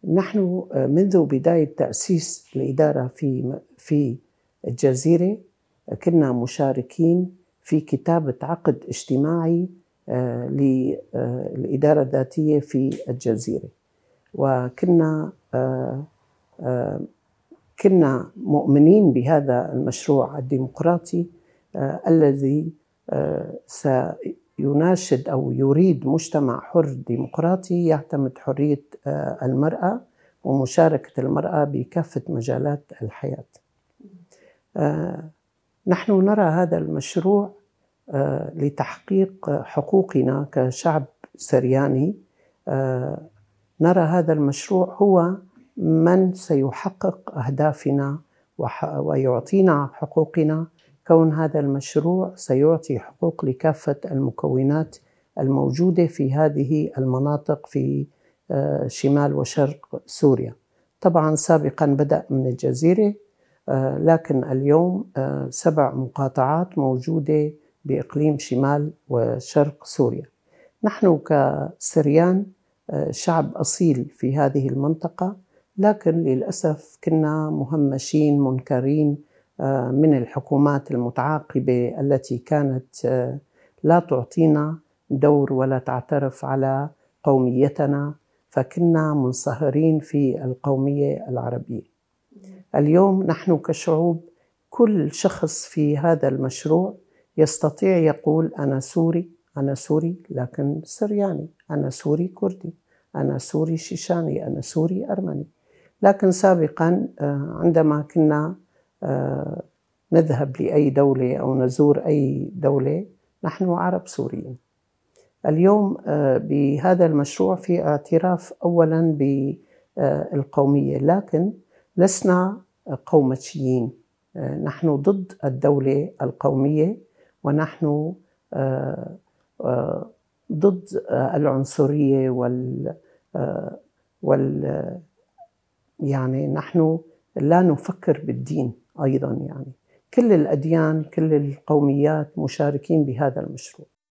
نحن منذ بداية تأسيس الإدارة في الجزيرة كنا مشاركين في كتابة عقد اجتماعي للإدارة الذاتية في الجزيرة، وكنا مؤمنين بهذا المشروع الديمقراطي الذي سيناشد أو يريد مجتمع حر ديمقراطي يعتمد حرية المرأة ومشاركة المرأة بكافة مجالات الحياة. نحن نرى هذا المشروع لتحقيق حقوقنا كشعب سرياني. نرى هذا المشروع هو من سيحقق أهدافنا ويعطينا حقوقنا، كون هذا المشروع سيعطي حقوق لكافة المكونات الموجودة في هذه المناطق في شمال وشرق سوريا. طبعا سابقا بدأ من الجزيرة، لكن اليوم 7 مقاطعات موجودة بإقليم شمال وشرق سوريا. نحن كسريان شعب أصيل في هذه المنطقة، لكن للأسف كنا مهمشين منكرين من الحكومات المتعاقبة التي كانت لا تعطينا دور ولا تعترف على قوميتنا، فكنا منصهرين في القومية العربية. اليوم نحن كشعوب كل شخص في هذا المشروع يستطيع يقول أنا سوري، أنا سوري لكن سرياني، أنا سوري كردي، أنا سوري شيشاني، أنا سوري أرمني. لكن سابقا عندما كنا نذهب لأي دولة أو نزور أي دولة نحن عرب سوريين. اليوم بهذا المشروع في اعتراف أولا بالقومية، لكن لسنا قومتيين. نحن ضد الدولة القومية، ونحن ضد العنصرية يعني نحن لا نفكر بالدين أيضا. يعني كل الأديان كل القوميات مشاركين بهذا المشروع.